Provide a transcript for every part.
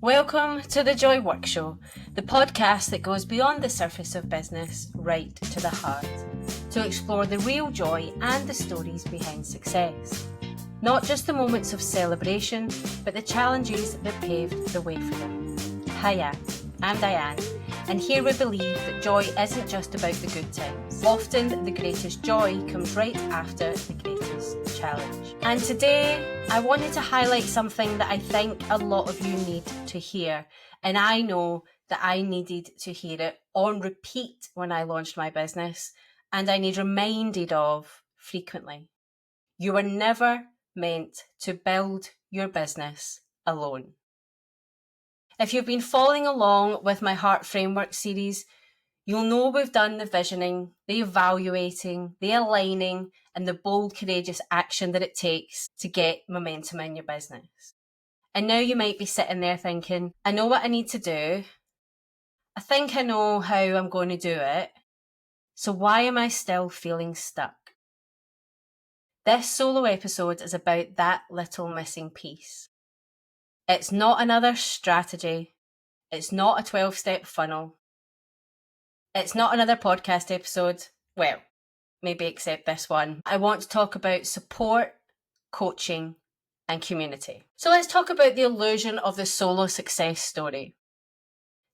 Welcome to the Joy Work Show, the podcast that goes beyond the surface of business, right to the heart, to explore the real joy and the stories behind success. Not just the moments of celebration, but the challenges that paved the way for them. Hiya, I'm Diane, and here we believe that joy isn't just about the good times. Often the greatest joy comes right after the greatest challenge. And today I wanted to highlight something that I think a lot of you need to hear. And I know that I needed to hear it on repeat when I launched my business, and I need reminded of frequently. You are never meant to build your business alone. If you've been following along with my Heart Framework series, you'll know we've done the visioning, the evaluating, the aligning, and the bold, courageous action that it takes to get momentum in your business. And now you might be sitting there thinking, I know what I need to do. I think I know how I'm going to do it. So why am I still feeling stuck? This solo episode is about that little missing piece. It's not another strategy. It's not a 12-step funnel. It's not another podcast episode. Well, maybe except this one. I want to talk about support, coaching, and community. So let's talk about the illusion of the solo success story.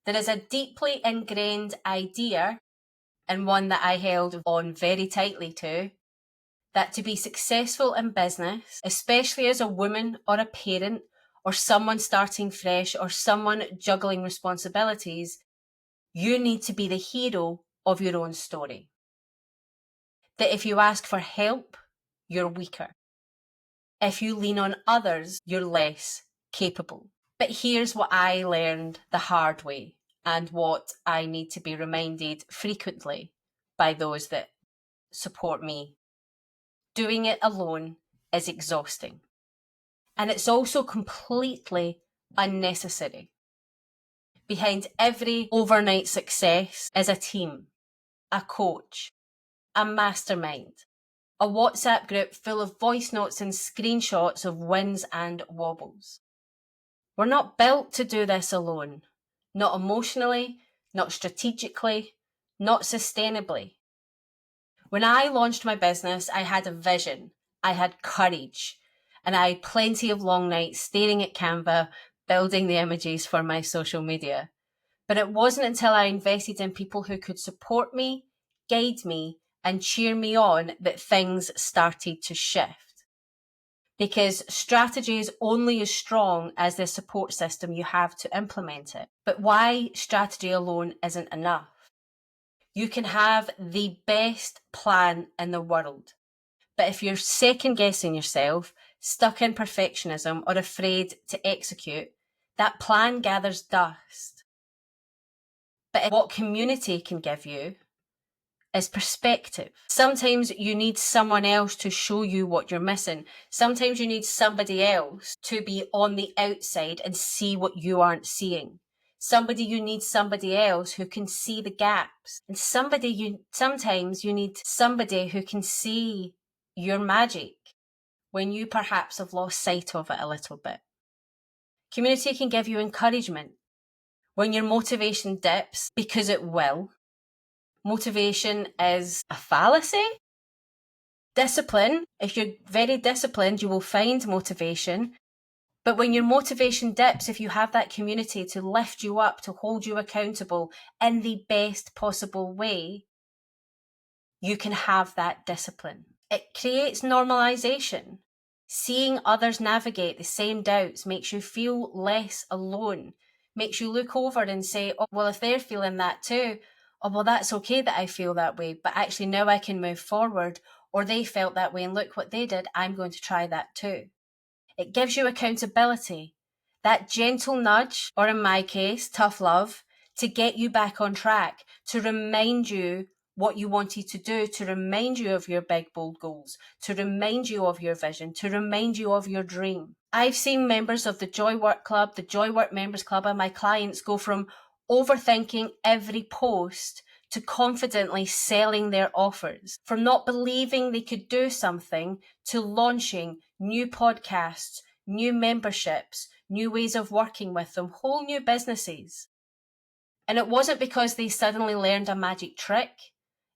There is a deeply ingrained idea, and one that I held on very tightly to, that to be successful in business, especially as a woman or a parent or someone starting fresh or someone juggling responsibilities, you need to be the hero of your own story. That if you ask for help, you're weaker. If you lean on others, you're less capable. But here's what I learned the hard way, and what I need to be reminded frequently by those that support me. Doing it alone is exhausting. And it's also completely unnecessary. Behind every overnight success is a team, a coach, a mastermind, a WhatsApp group full of voice notes and screenshots of wins and wobbles. We're not built to do this alone. Not emotionally, not strategically, not sustainably. When I launched my business, I had a vision, I had courage, and I had plenty of long nights staring at Canva, building the images for my social media. But it wasn't until I invested in people who could support me, guide me, and cheer me on that things started to shift. Because strategy is only as strong as the support system you have to implement it. But why strategy alone isn't enough? You can have the best plan in the world, but if you're second guessing yourself, stuck in perfectionism, or afraid to execute, that plan gathers dust. But what community can give you is perspective. Sometimes you need someone else to show you what you're missing. Sometimes you need somebody else to be on the outside and see what you aren't seeing. You need somebody else who can see the gaps. And sometimes you need somebody who can see your magic when you perhaps have lost sight of it a little bit. Community can give you encouragement when your motivation dips, because it will. Motivation is a fallacy. Discipline, if you're very disciplined, you will find motivation. But when your motivation dips, if you have that community to lift you up, to hold you accountable in the best possible way, you can have that discipline. It creates normalization. Seeing others navigate the same doubts makes you feel less alone, makes you look over and say, oh, well, if they're feeling that too, oh, well, that's okay that I feel that way, but actually now I can move forward, or they felt that way and look what they did, I'm going to try that too. It gives you accountability, that gentle nudge, or in my case, tough love, to get you back on track, to remind you what you wanted to do, to remind you of your big, bold goals, to remind you of your vision, to remind you of your dream. I've seen members of the Joy Work Club, the Joy Work Members Club, and my clients go from overthinking every post to confidently selling their offers, from not believing they could do something to launching new podcasts, new memberships, new ways of working with them, whole new businesses. And it wasn't because they suddenly learned a magic trick.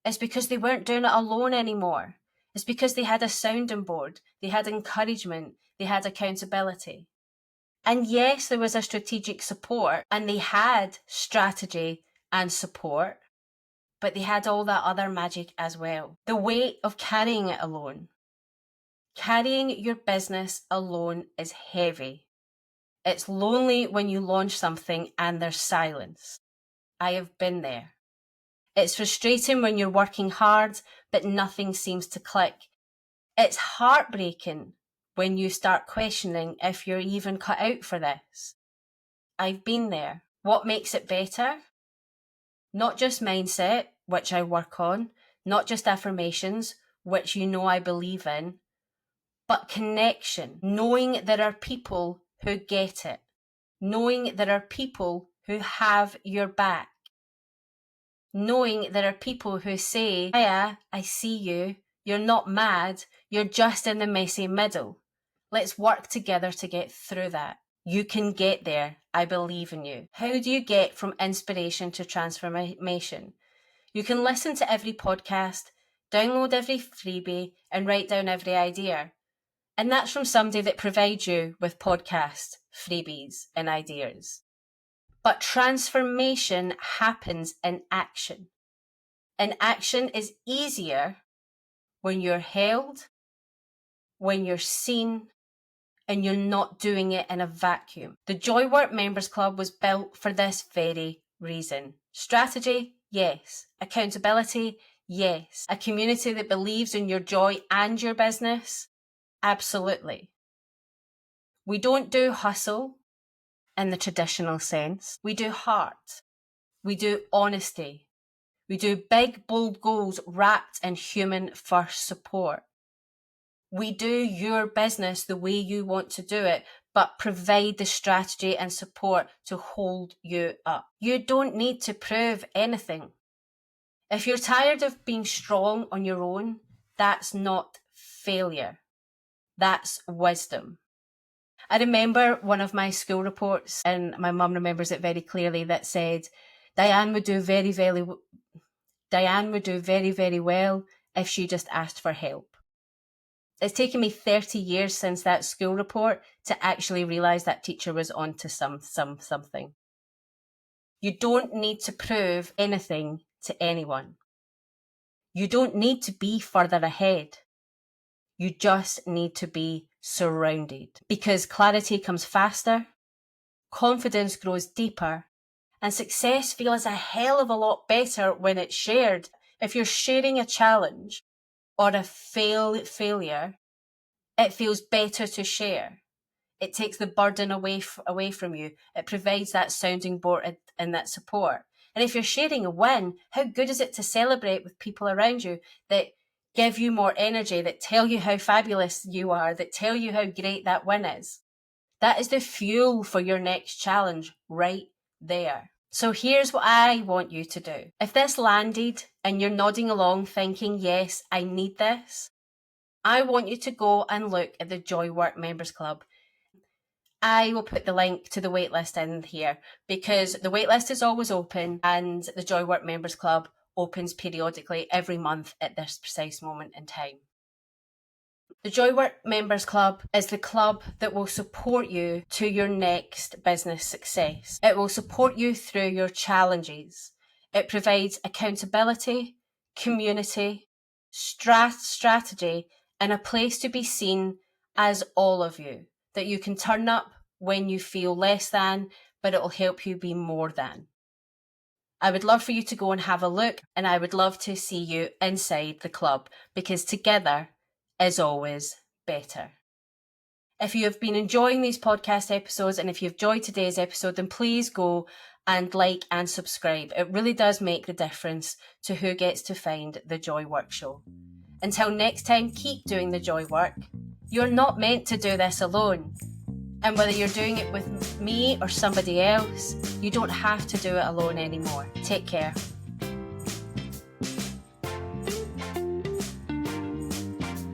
It's because they weren't doing it alone anymore. It's because they had a sounding board, they had encouragement, they had accountability. And yes, there was a strategic support, and they had strategy and support, but they had all that other magic as well. The weight of carrying it alone. Carrying your business alone is heavy. It's lonely when you launch something and there's silence. I have been there. It's frustrating when you're working hard, but nothing seems to click. It's heartbreaking when you start questioning if you're even cut out for this. I've been there. What makes it better? Not just mindset, which I work on, not just affirmations, which you know I believe in, but connection, knowing there are people who get it, knowing there are people who have your back, knowing there are people who say, "Hiya, I see you, you're not mad, you're just in the messy middle. Let's work together to get through that. You can get there. I believe in you." How do you get from inspiration to transformation? You can listen to every podcast, download every freebie, and write down every idea. And that's from somebody that provides you with podcast freebies and ideas. But transformation happens in action. And action is easier when you're held, when you're seen, and you're not doing it in a vacuum. The Joywork Members Club was built for this very reason. Strategy, yes. Accountability, yes. A community that believes in your joy and your business, absolutely. We don't do hustle in the traditional sense. We do heart. We do honesty. We do big, bold goals wrapped in human first support. We do your business the way you want to do it, but provide the strategy and support to hold you up. You don't need to prove anything. If you're tired of being strong on your own, that's not failure. That's wisdom. I remember one of my school reports, and my mum remembers it very clearly, that said, Diane would do very, very well if she just asked for help. It's taken me 30 years since that school report to actually realise that teacher was onto something. You don't need to prove anything to anyone. You don't need to be further ahead. You just need to be surrounded, because clarity comes faster, confidence grows deeper, and success feels a hell of a lot better when it's shared. If you're sharing a challenge or a failure, it feels better to share. It takes the burden away from you. It provides that sounding board and that support. And if you're sharing a win, how good is it to celebrate with people around you that give you more energy, that tell you how fabulous you are, that tell you how great that win is? That is the fuel for your next challenge right there. So here's what I want you to do. If this landed and you're nodding along thinking, yes, I need this, I want you to go and look at the Joywork Members Club. I will put the link to the waitlist in here, because the waitlist is always open and the Joywork Members Club opens periodically every month at this precise moment in time. The Joywork Members Club is the club that will support you to your next business success. It will support you through your challenges. It provides accountability, community, strategy, and a place to be seen as all of you, that you can turn up when you feel less than, but it will help you be more than. I would love for you to go and have a look, and I would love to see you inside the club, because together is always better. If you have been enjoying these podcast episodes, and if you've enjoyed today's episode, then please go and like and subscribe. It really does make the difference to who gets to find the Joy Work Show. Until next time, keep doing the Joy Work. You're not meant to do this alone. And whether you're doing it with me or somebody else, you don't have to do it alone anymore. Take care.